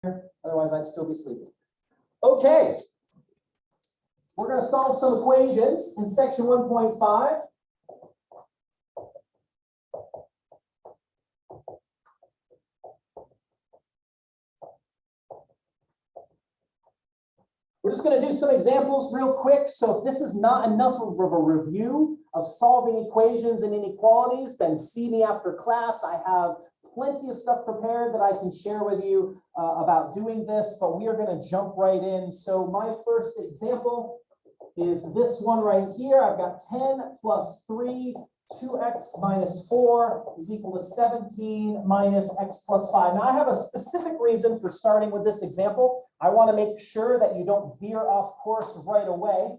Otherwise, I'd still be sleeping. Okay. We're going to solve some equations in section 1.5. We're just going to do some examples real quick. So if this is not enough of a review of solving equations and inequalities, then see me after class. I have plenty of stuff prepared that I can share with you about doing this, but we are going to jump right in. So my first example is this one right here. I've got 10 plus 3, 2x minus 4 is equal to 17 minus x plus 5. Now I have a specific reason for starting with this example. I want to make sure that you don't veer off course right away.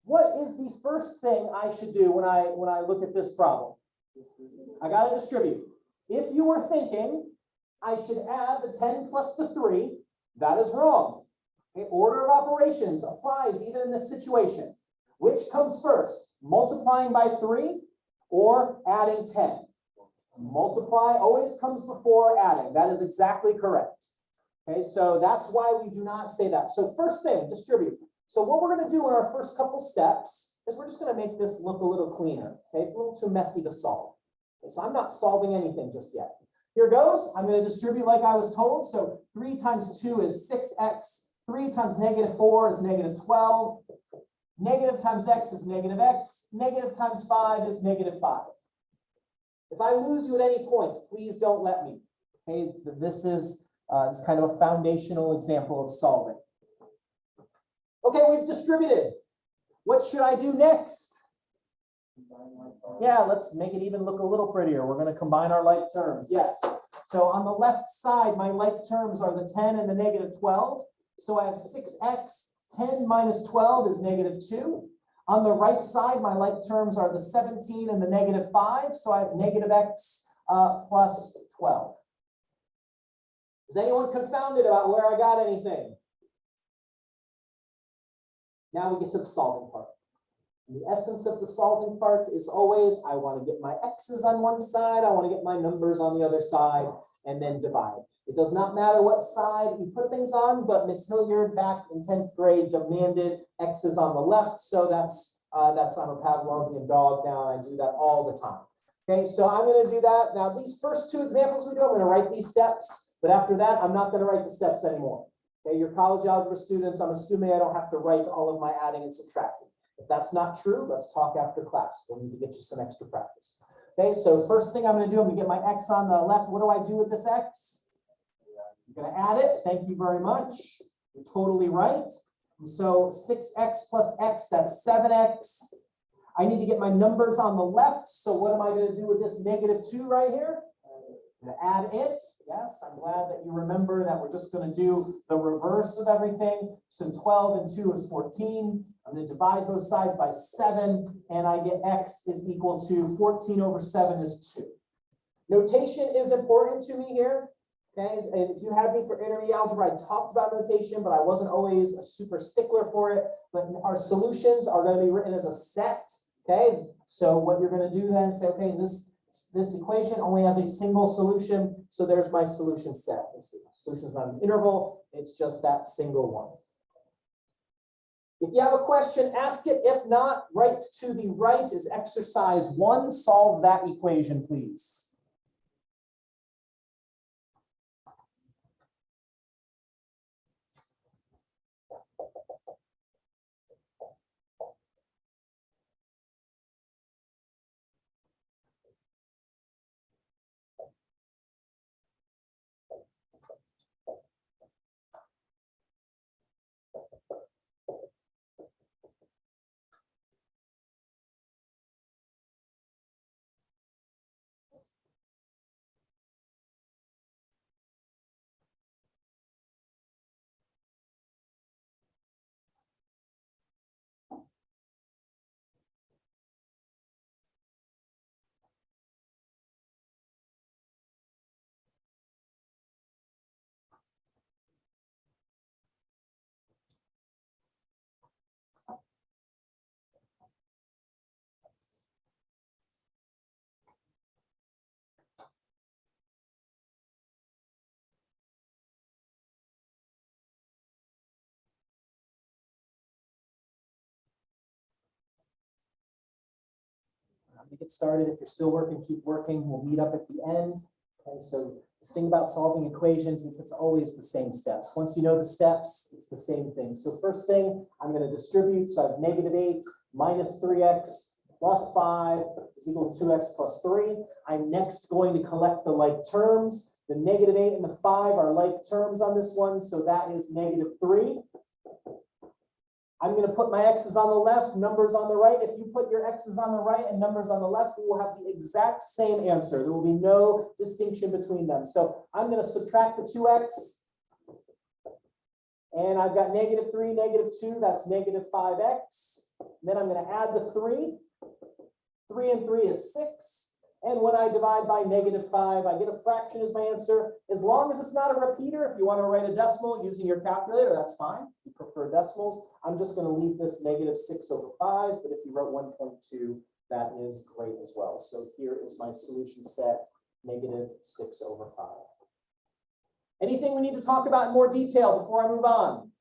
What is the first thing I should do when I look at this problem? I got to distribute. If you were thinking I should add the 10 plus the 3, that is wrong. Okay, order of operations applies even in this situation. Which comes first, multiplying by 3 or adding 10? Multiply always comes before adding. That is exactly correct. Okay, so that's why we do not say that. So first thing, distribute. So what we're going to do in our first couple steps is we're just going to make this look a little cleaner. Okay, it's a little too messy to solve. Okay, so I'm not solving anything just yet. Here goes. I'm going to distribute like I was told. So 3 times 2 is 6x. 3 times negative 4 is negative 12. Negative times x is negative x. Negative times 5 is negative 5. If I lose you at any point, please don't let me. Okay, this is it's kind of a foundational example of solving. Okay, we've distributed. What should I do next? Yeah, let's make it even look a little prettier. We're going to combine our like terms. Yes. So on the left side, my like terms are the 10 and the negative 12. So I have 6x. 10 minus 12 is negative 2. On the right side, my like terms are the 17 and the negative 5. So I have negative x plus 12. Is anyone confounded about where I got anything? Now we get to the solving part. And the essence of the solving part is always, I want to get my x's on one side, I want to get my numbers on the other side, and then divide. It does not matter what side you put things on, but Miss Hilliard back in 10th grade demanded x's on the left, so that's I'm a Pavlovian dog now, and I do that all the time. Okay, so I'm going to do that. Now, these first two examples we do, I'm going to write these steps, but after that, I'm not going to write the steps anymore. Okay, your college algebra students, I'm assuming I don't have to write all of my adding and subtracting. If that's not true, let's talk after class. We'll need to get you some extra practice. Okay, so first thing I'm going to do, I'm going to get my x on the left. What do I do with this x? I'm going to add it. Thank you very much. You're totally right. And so 6x plus x, that's 7x. I need to get my numbers on the left. So what am I going to do with this negative 2 right here? I'm going to add it. Yes, I'm glad that you remember that we're just going to do the reverse of everything. So 12 and 2 is 14. I'm going to divide both sides by 7, and I get x is equal to 14 over 7 is 2. Notation is important to me here. Okay, and if you had me for intermediate algebra, I talked about notation, but I wasn't always a super stickler for it. But our solutions are going to be written as a set. Okay, so what you're going to do then is say, okay, this equation only has a single solution, so there's my solution set. The solution is not an interval, it's just that single one. If you have a question, ask it. If not, right to the right is exercise 1. Solve that equation, please. to get started. If you're still working, keep working. We'll meet up at the end. Okay, so the thing about solving equations is it's always the same steps. Once you know the steps, it's the same thing. So first thing, I'm going to distribute. So I have -8 minus 3x plus 5 is equal to 2x plus 3. I'm next going to collect the like terms. The -8 and the 5 are like terms on this one, so that is -3. I'm going to put my x's on the left, numbers on the right. If you put your x's on the right and numbers on the left, we will have the exact same answer. There will be no distinction between them. So I'm going to subtract the 2x. And I've got -3, -2, that's -5x. Then I'm going to add the 3. 3 and 3 is 6. And when I divide by -5, I get a fraction as my answer. As long as it's not a repeater, if you want to write a decimal using your calculator, that's fine. If you prefer decimals, I'm just going to leave this -6/5. But if you wrote 1.2, that is great as well. So here is my solution set, -6/5. Anything we need to talk about in more detail before I move on?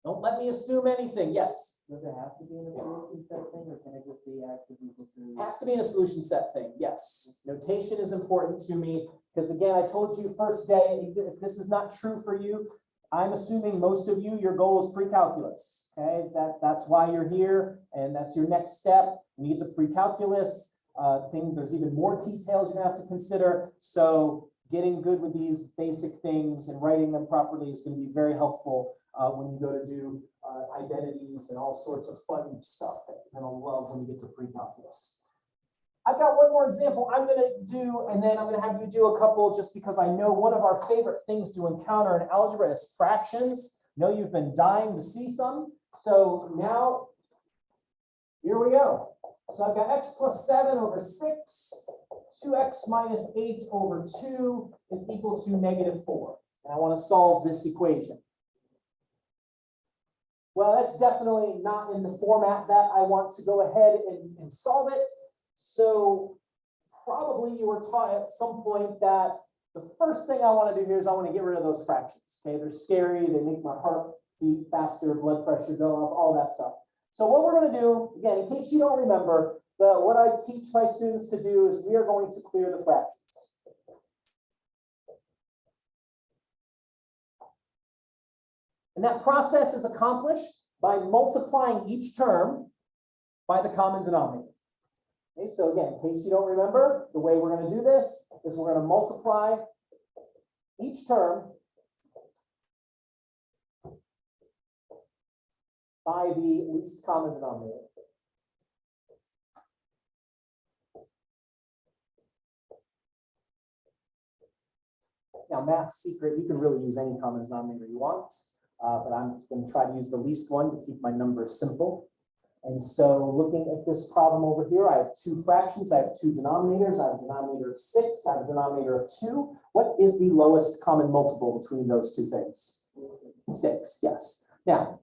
Don't let me assume anything. Yes? Does it have to be in a solution set thing, or can it just be x is equal to? It has to be in a solution set thing, yes. Notation is important to me because, again, I told you first day, if this is not true for you, I'm assuming most of you, your goal is pre-calculus, okay? That's why you're here, and that's your next step. When you get to pre-calculus, there's even more details you have to consider. So getting good with these basic things and writing them properly is going to be very helpful when you go to do identities and all sorts of fun stuff that you're going to love when you get to pre-calculus. I've got one more example I'm going to do, and then I'm going to have you do a couple just because I know one of our favorite things to encounter in algebra is fractions. I know you've been dying to see some. So now, here we go. So I've got x plus 7 over 6, 2x minus 8 over 2 is equal to -4. And I want to solve this equation. Well, that's definitely not in the format that I want to go ahead and solve it. So probably you were taught at some point that the first thing I want to do here is I want to get rid of those fractions. Okay, they're scary. They make my heart beat faster, blood pressure go up, all that stuff. So what we're going to do, again, in case you don't remember, what I teach my students to do is we are going to clear the fractions. And that process is accomplished by multiplying each term by the common denominator. Okay, so again, in case you don't remember, the way we're going to do this is we're going to multiply each term by the least common denominator. Now, math secret, you can really use any common denominator you want. But I'm going to try to use the least one to keep my numbers simple. And so looking at this problem over here, I have two fractions. I have two denominators. I have a denominator of 6. I have a denominator of 2. What is the lowest common multiple between those two things? 6, yes. Now,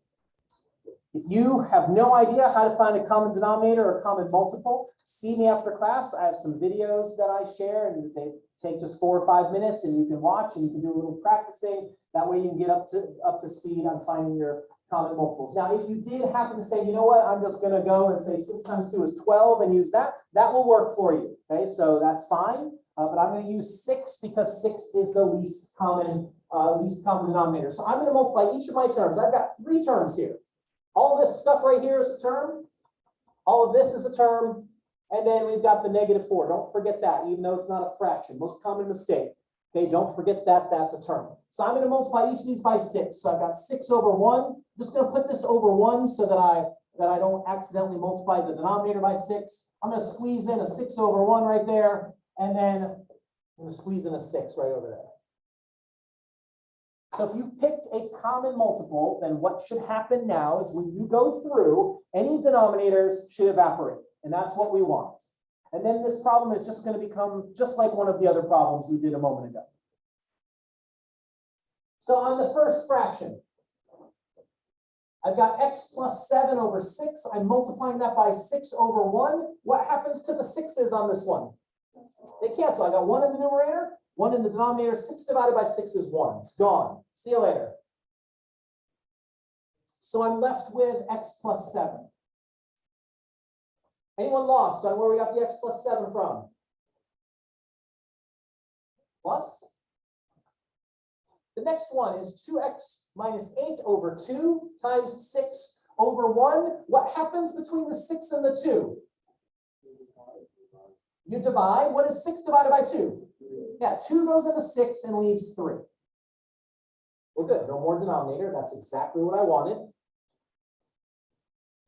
if you have no idea how to find a common denominator or common multiple, see me after class. I have some videos that I share, and they take just 4 or 5 minutes, and you can watch and you can do a little practicing. That way you can get up to speed on finding your common multiples. Now, if you did happen to say, you know what, I'm just going to go and say 6 times 2 is 12 and use that, that will work for you. Okay, so that's fine. But I'm going to use 6 because 6 is the least common denominator. So I'm going to multiply each of my terms. I've got 3 terms here. All this stuff right here is a term. All of this is a term. And then we've got the -4. Don't forget that, even though it's not a fraction. Most common mistake. Okay, don't forget that that's a term. So I'm going to multiply each of these by 6. So I've got 6 over 1. I'm just going to put this over 1 so that I don't accidentally multiply the denominator by 6. I'm going to squeeze in a 6 over 1 right there. And then I'm going to squeeze in a 6 right over there. So if you've picked a common multiple, then what should happen now is when you go through, any denominators should evaporate. And that's what we want. And then this problem is just going to become just like one of the other problems we did a moment ago. So on the first fraction, I've got x plus 7 over 6. I'm multiplying that by 6 over 1. What happens to the 6's on this one? They cancel. I got 1 in the numerator, 1 in the denominator. 6 divided by 6 is 1. It's gone. See you later. So I'm left with x plus 7. Anyone lost on where we got the x plus 7 from? Plus? The next one is 2x minus 8 over 2 times 6 over 1. What happens between the 6 and the 2? You divide. What is 6 divided by 2? Yeah, 2 goes into 6 and leaves 3. Well, good. No more denominator. That's exactly what I wanted.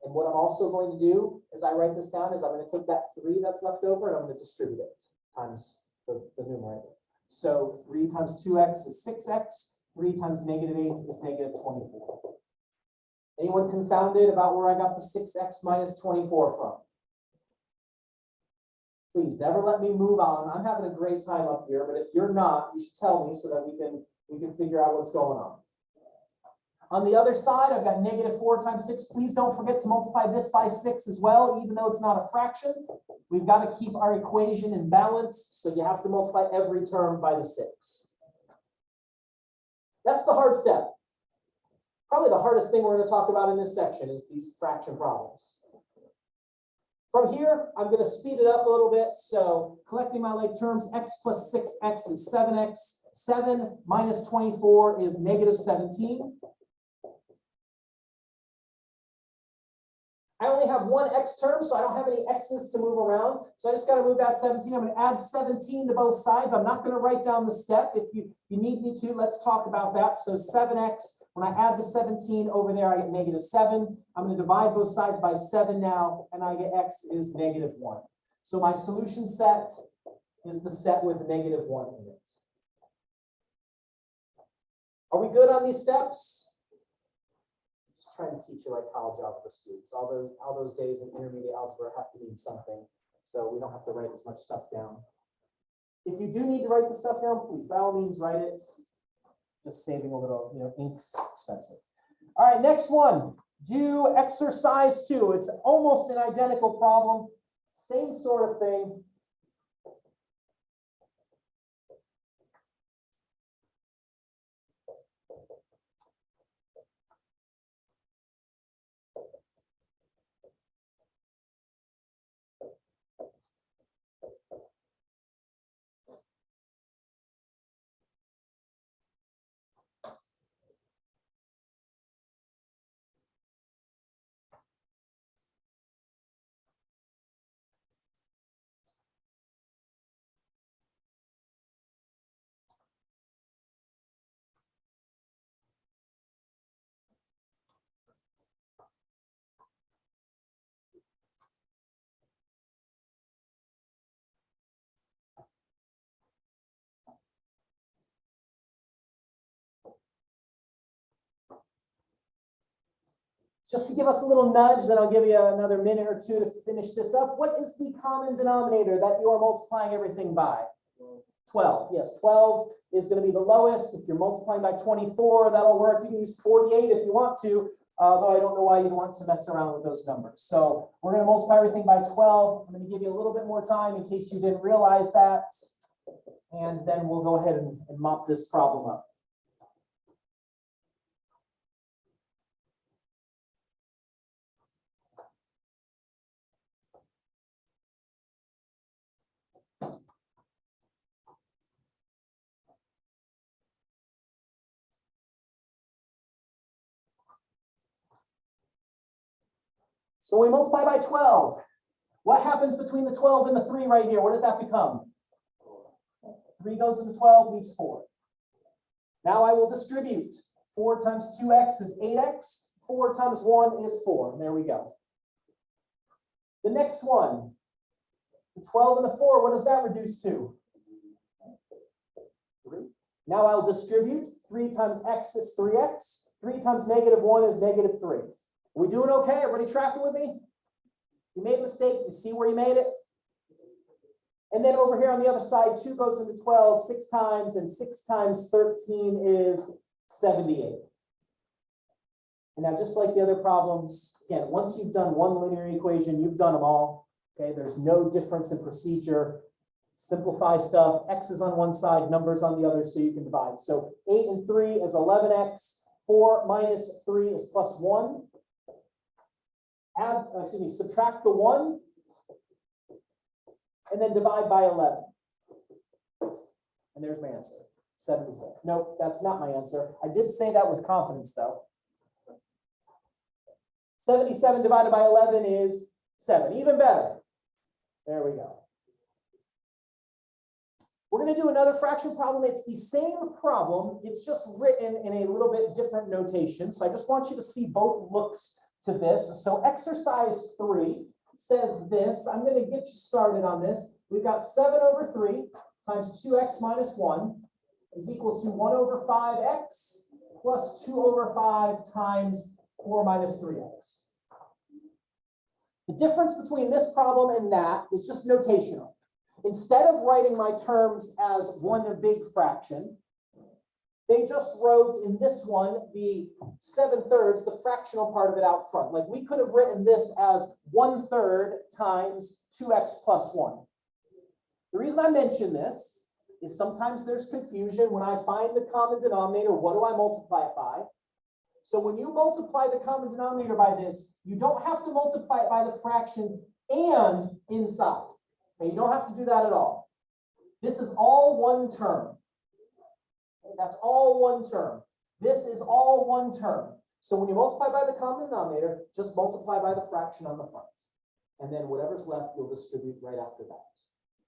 And what I'm also going to do as I write this down is I'm going to take that 3 that's left over and I'm going to distribute it times the numerator. So 3 times 2x is 6x. 3 times negative 8 is negative 24. Anyone confounded about where I got the 6x minus 24 from? Please never let me move on. I'm having a great time up here, but if you're not, you should tell me so that we can figure out what's going on. On the other side, I've got negative 4 times 6. Please don't forget to multiply this by 6 as well, even though it's not a fraction. We've got to keep our equation in balance, so you have to multiply every term by the 6. That's the hard step. Probably the hardest thing we're going to talk about in this section is these fraction problems. From here, I'm going to speed it up a little bit. So collecting my like terms, x plus 6x is 7x. 7 minus 24 is negative 17. I only have one x term, so I don't have any x's to move around. So I just got to move that 17. I'm going to add 17 to both sides. I'm not going to write down the step. If you need me to, let's talk about that. So 7x, when I add the 17 over there, I get negative 7. I'm going to divide both sides by 7 now, and I get x is negative 1. So my solution set is the set with negative 1 in it. Are we good on these steps? Trying to teach you like college algebra students. All those days in intermediate algebra have to mean something, so we don't have to write as much stuff down. If you do need to write the stuff down, please by all means write it. Just saving a little, ink's expensive. All right, next one. Do exercise 2. It's almost an identical problem, same sort of thing. Just to give us a little nudge, then I'll give you another minute or two to finish this up. What is the common denominator that you are multiplying everything by? 12. Yes, 12 is going to be the lowest. If you're multiplying by 24, that'll work. You can use 48 if you want to, though I don't know why you'd want to mess around with those numbers. So we're going to multiply everything by 12. I'm going to give you a little bit more time in case you didn't realize that. And then we'll go ahead and mop this problem up. So we multiply by 12. What happens between the 12 and the 3 right here? What does that become? 3 goes into 12, leaves 4. Now I will distribute. 4 times 2x is 8x. 4 times 1 is 4. And there we go. The next one, the 12 and the 4, what does that reduce to? 3. Now I'll distribute. 3 times x is 3x. 3 times negative 1 is negative 3. Are we doing okay? Everybody tracking with me? You made a mistake. Do you see where you made it? And then over here on the other side, 2 goes into 12 6 times, and 6 times 13 is 78. And now, just like the other problems, again, once you've done one linear equation, you've done them all. Okay, there's no difference in procedure. Simplify stuff. X is on one side, numbers on the other, so you can divide. So 8 and 3 is 11x. 4 minus 3 is plus 1. Subtract the 1. and then divide by 11. And there's my answer, 76. Nope, that's not my answer. I did say that with confidence though. 77 divided by 11 is 7, even better. There we go. We're going to do another fraction problem. It's the same problem. It's just written in a little bit different notation. So I just want you to see both looks to this. So exercise 3 says this. I'm going to get you started on this. We've got 7 over 3 times 2x minus 1 is equal to 1 over 5x plus 2 over 5 times 4 minus 3x. The difference between this problem and that is just notational. Instead of writing my terms as one big fraction, they just wrote in this one the 7/3, the fractional part of it out front. Like we could have written this as 1/3 times 2x plus 1. The reason I mention this is sometimes there's confusion. When I find the common denominator, what do I multiply it by? So when you multiply the common denominator by this, you don't have to multiply it by the fraction and inside. Okay, you don't have to do that at all. This is all one term. Okay, that's all one term. This is all one term. So when you multiply by the common denominator, just multiply by the fraction on the front. And then whatever's left, you'll distribute right after that.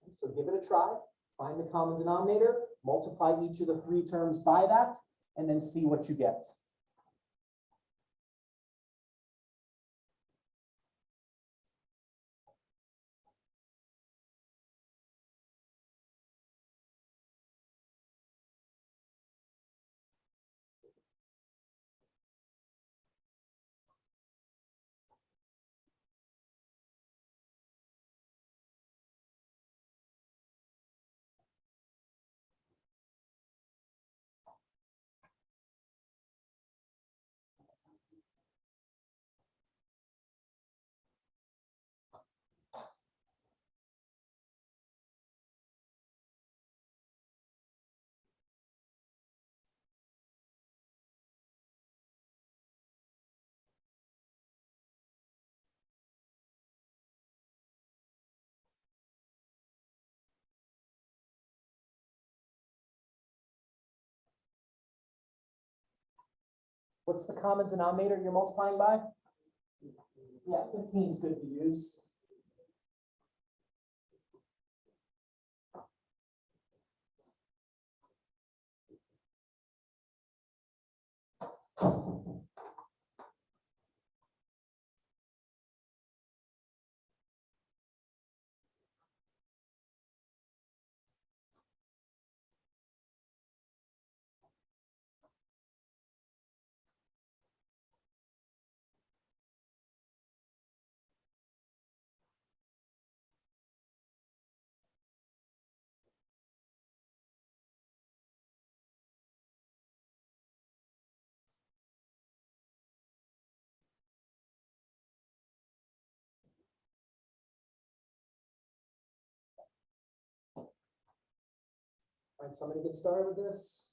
Okay, so give it a try. Find the common denominator, multiply each of the 3 terms by that, and then see what you get. What's the common denominator you're multiplying by? Yeah, 15 is good to use. All right, somebody get started with this.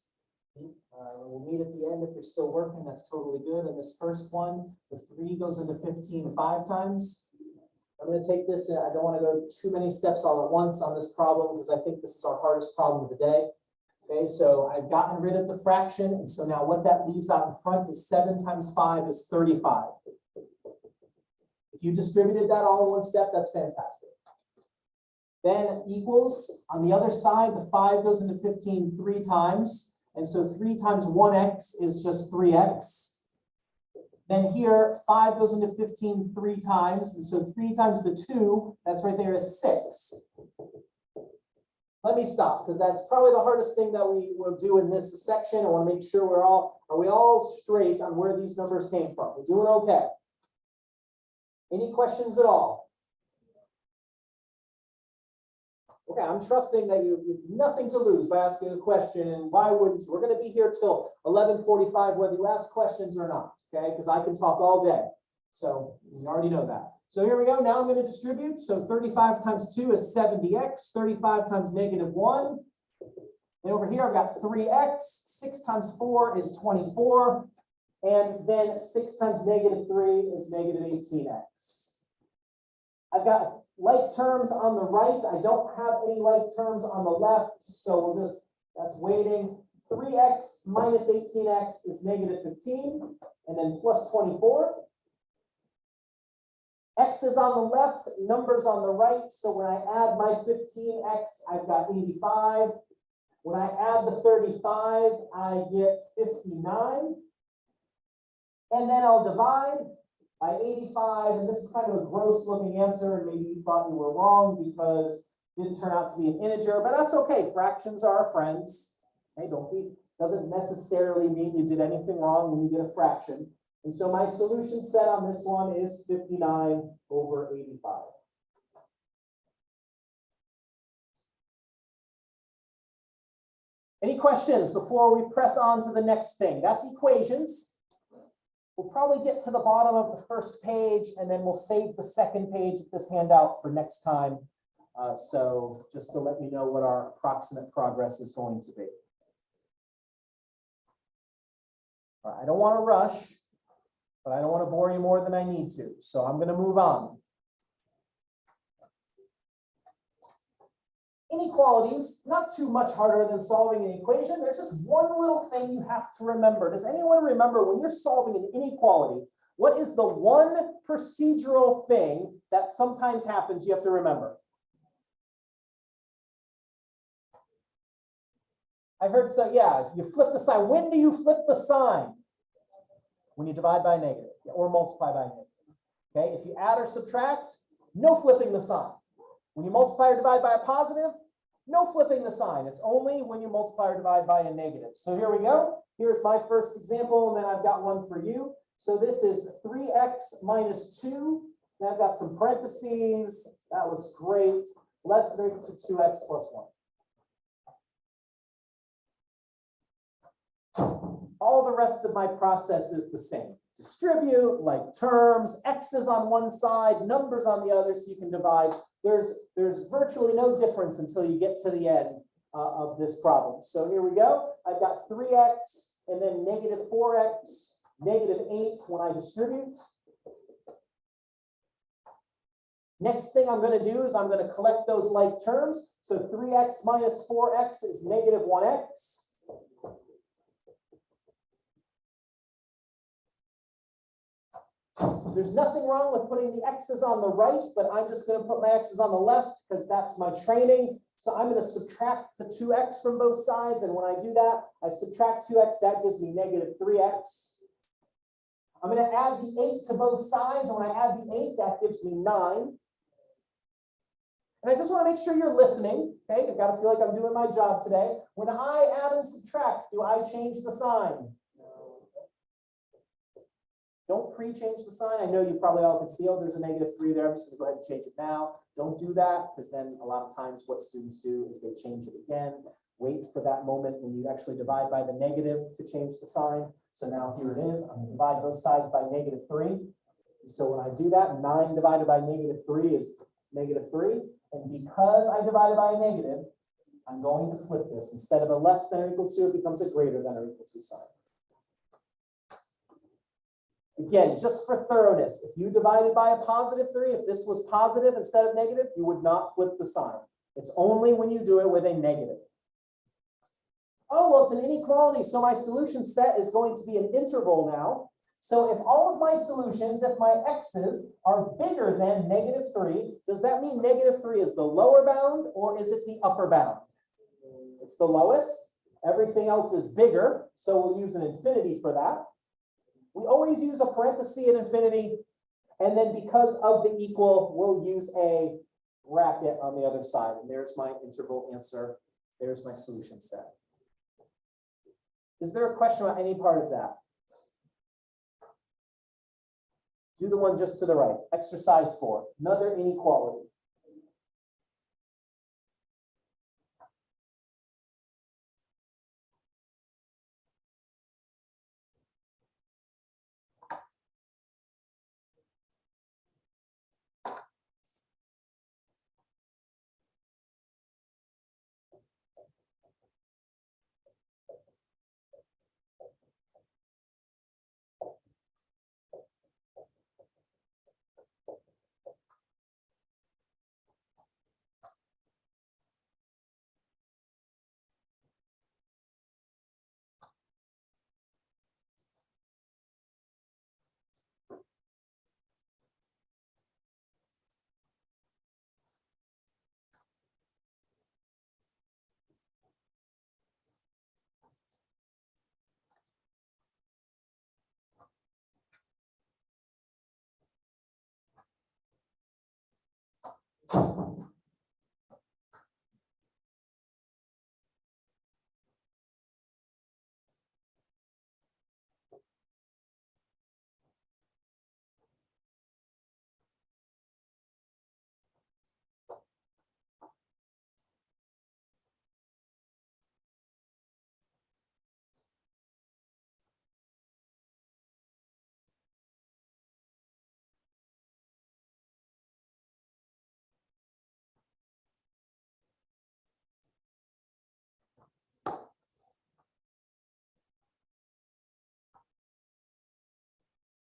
We'll meet at the end if you're still working. That's totally good. And this first one, the 3 goes into 15 5 times. I'm going to take this. I don't want to go too many steps all at once on this problem because I think this is our hardest problem of the day. Okay, so I've gotten rid of the fraction. And so now what that leaves out in front is 7 times 5 is 35. If you distributed that all in one step, that's fantastic. Then equals, on the other side, the 5 goes into 15 3 times. And so 3 times 1x is just 3x. Then here, 5 goes into 15 3 times. And so 3 times the 2, that's right there, is 6. Let me stop, because that's probably the hardest thing that we will do in this section. I want to make sure are we all straight on where these numbers came from? We're doing okay. Any questions at all? Okay, I'm trusting that you have nothing to lose by asking a question, and why wouldn't you? We're going to be here till 11:45, whether you ask questions or not, okay? Because I can talk all day. So you already know that. So here we go. Now I'm going to distribute. So 35 times 2 is 70x. 35 times -1. And over here, I've got 3x. 6 times 4 is 24. And then 6 times -3 is -18x. I've got like terms on the right. I don't have any like terms on the left, so we'll just, that's waiting. 3x minus 18x is negative 15, and then plus 24. X is on the left, numbers on the right, so when I add my 15x, I've got 85. When I add the 35, I get 59. And then I'll divide by 85, and this is kind of a gross looking answer, and maybe you thought you were wrong because it didn't turn out to be an integer, but that's okay. Fractions are our friends. Hey, don't be, doesn't necessarily mean you did anything wrong when you get a fraction. And so my solution set on this one is 59 over 85. Any questions before we press on to the next thing? That's equations. We'll probably get to the bottom of the first page, and then we'll save the second page of this handout for next time. So just to let you know what our approximate progress is going to be. All right, I don't want to rush, but I don't want to bore you more than I need to. So I'm going to move on. Inequalities, not too much harder than solving an equation. There's just one little thing you have to remember. Does anyone remember when you're solving an inequality, what is the one procedural thing that sometimes happens you have to remember? I heard so, yeah, you flip the sign. When do you flip the sign? When you divide by a negative or multiply by a negative. Okay, if you add or subtract, no flipping the sign. When you multiply or divide by a positive, no flipping the sign. It's only when you multiply or divide by a negative. So here we go. Here's my first example, and then I've got one for you. So this is 3x minus 2. Then I've got some parentheses. That looks great. Less than or equal to 2x plus 1. All the rest of my process is the same. Distribute, like terms, x's on one side, numbers on the other, so you can divide. There's virtually no difference until you get to the end of this problem. So here we go. I've got 3x and then negative 4x, negative 8 when I distribute. Next thing I'm going to do is I'm going to collect those like terms. So 3x minus 4x is negative 1x. There's nothing wrong with putting the x's on the right, but I'm just going to put my x's on the left because that's my training. So I'm going to subtract the 2x from both sides. And when I do that, I subtract 2x, that gives me negative 3x. I'm going to add the 8 to both sides. And when I add the 8, that gives me 9. And I just want to make sure you're listening. Okay, I've got to feel like I'm doing my job today. When I add and subtract, do I change the sign? Don't pre-change the sign. I know you probably all can see, oh, there's a negative 3 there. I'm just going to go ahead and change it now. Don't do that, because then a lot of times what students do is they change it again. Wait for that moment when you actually divide by the negative to change the sign. So now here it is. I'm going to divide both sides by negative 3. So when I do that, 9 divided by negative 3 is negative 3. And because I divided by a negative, I'm going to flip this. Instead of a less than or equal to, it becomes a greater than or equal to sign. Again, just for thoroughness, if you divided by a positive 3, if this was positive instead of negative, you would not flip the sign. It's only when you do it with a negative. Oh, well, it's an inequality, so my solution set is going to be an interval now. So if all of my solutions, if my x's are bigger than negative 3, does that mean negative 3 is the lower bound or is it the upper bound? It's the lowest. Everything else is bigger, so we'll use an infinity for that. We always use a parenthesis at infinity, and then because of the equal, we'll use a bracket on the other side. And there's my interval answer. There's my solution set. Is there a question about any part of that? Do the one just to the right. Exercise 4, another inequality.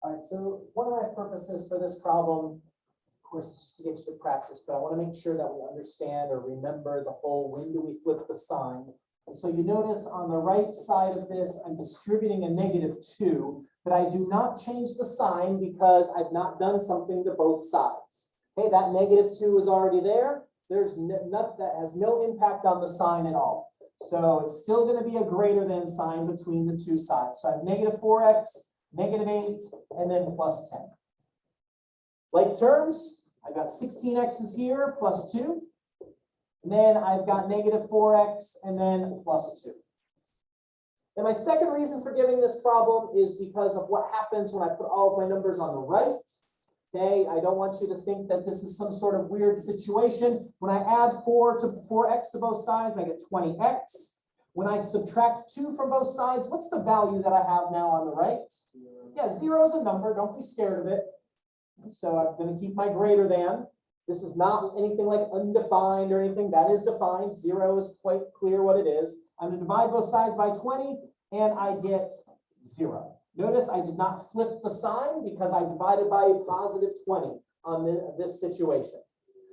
All right, so one of my purposes for this problem, of course, is just to get you to practice, but I want to make sure that we understand or remember the whole when do we flip the sign. And so you notice on the right side of this, I'm distributing a -2, but I do not change the sign because I've not done something to both sides. Okay, that -2 is already there. There's nothing that has no impact on the sign at all. So it's still going to be a greater than sign between the two sides. So I have -4x, -8, and then +10. Like terms, I've got 16x's here plus 2. And then I've got -4x and then +2. And my second reason for giving this problem is because of what happens when I put all of my numbers on the right. Okay, I don't want you to think that this is some sort of weird situation. When I add 4x to both sides, I get 20x. When I subtract 2 from both sides, what's the value that I have now on the right? Yeah, 0 is a number. Don't be scared of it. So I'm going to keep my greater than. This is not anything like undefined or anything. That is defined. 0 is quite clear what it is. I'm going to divide both sides by 20, and I get 0. Notice I did not flip the sign because I divided by a +20 on this situation.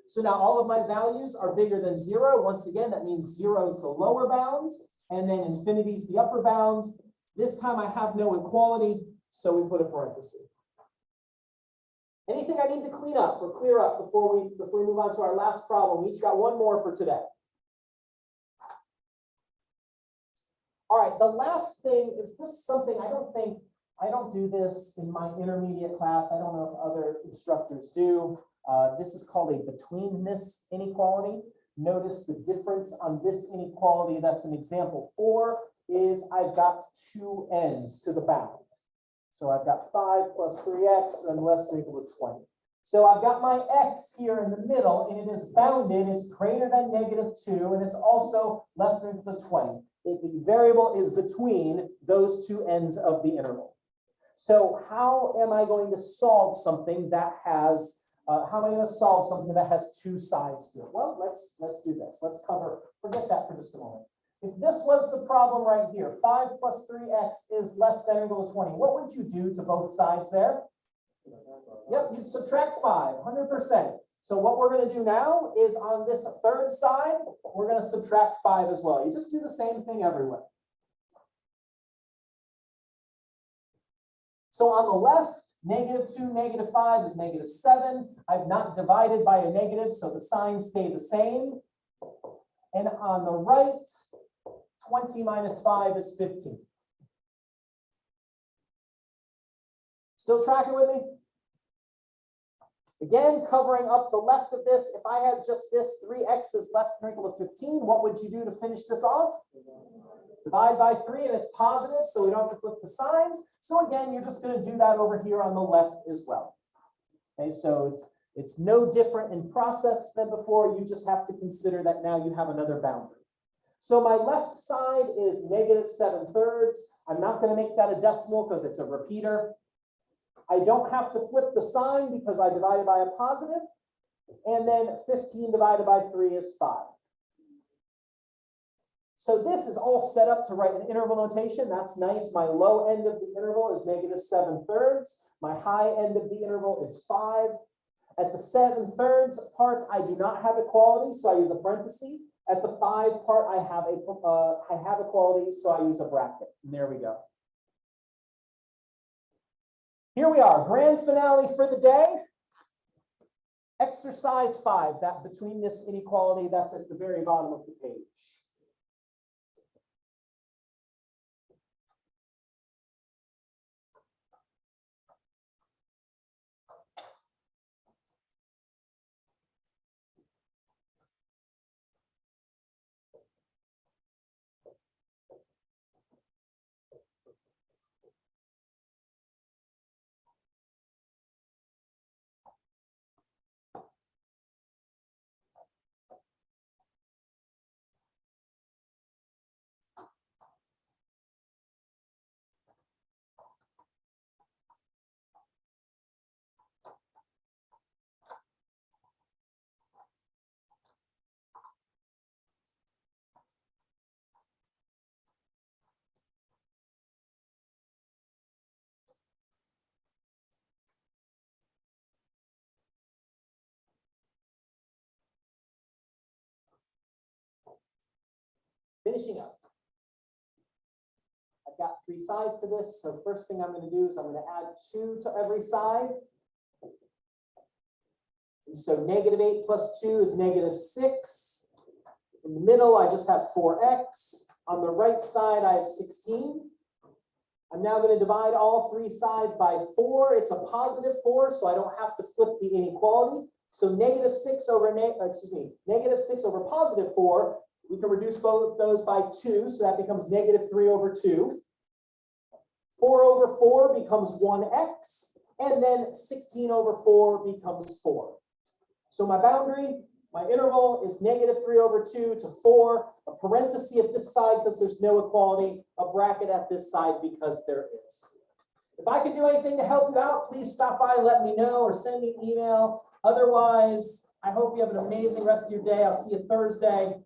So now all of my values are bigger than 0. Once again, that means 0 is the lower bound, and then infinity is the upper bound. This time I have no equality, so we put a parenthesis. Anything I need to clean up or clear up before we move on to our last problem? We each got one more for today. All right, the last thing is this something I don't do this in my intermediate class. I don't know if other instructors do. This is called a betweenness inequality. Notice the difference on this inequality. That's an example 4 is I've got 2 ends to the bound. So I've got 5 plus 3x and less than or equal to 20. So I've got my x here in the middle, and it is bounded. It's greater than -2, and it's also less than or equal to 20. The variable is between those 2 ends of the interval. So how am I going to solve something that has 2 sides to it? Well, let's do this. Forget that for just a moment. If this was the problem right here, 5 plus 3x is less than or equal to 20, what would you do to both sides there? Yep, you'd subtract 5, 100%. So what we're going to do now is on this third side, we're going to subtract 5 as well. You just do the same thing everywhere. So on the left, -2, -5 is -7. I've not divided by a negative, so the signs stay the same. And on the right, 20 minus 5 is 15. Still tracking with me? Again, covering up the left of this, if I had just this 3x is less than or equal to 15, what would you do to finish this off? Divide by 3, and it's positive, so we don't have to flip the signs. So again, you're just going to do that over here on the left as well. Okay, so it's no different in process than before. You just have to consider that now you have another boundary. So my left side is -7/3. I'm not going to make that a decimal because it's a repeater. I don't have to flip the sign because I divided by a positive. And then 15 divided by 3 is 5. So this is all set up to write an interval notation. That's nice. My low end of the interval is -7/3. My high end of the interval is 5. At the 7/3 part, I do not have equality, so I use a parenthesis. At the 5 part, I have equality, so I use a bracket. And there we go. Here we are, grand finale for the day. Exercise 5, that betweenness inequality, that's at the very bottom of the page. Finishing up. I've got 3 sides to this, so first thing I'm going to do is I'm going to add 2 to every side. And so -8 plus 2 is -6. In the middle, I just have 4x. On the right side, I have 16. I'm now going to divide all 3 sides by 4. It's a positive 4, so I don't have to flip the inequality. So -6 over -6 over positive 4. We can reduce both of those by 2, so that becomes -3 over 2. 4 over 4 becomes 1x, and then 16 over 4 becomes 4. So my boundary, my interval is -3 over 2 to 4, a parenthesis at this side because there's no equality, a bracket at this side because there is. If I can do anything to help you out, please stop by and let me know or send me an email. Otherwise, I hope you have an amazing rest of your day. I'll see you Thursday.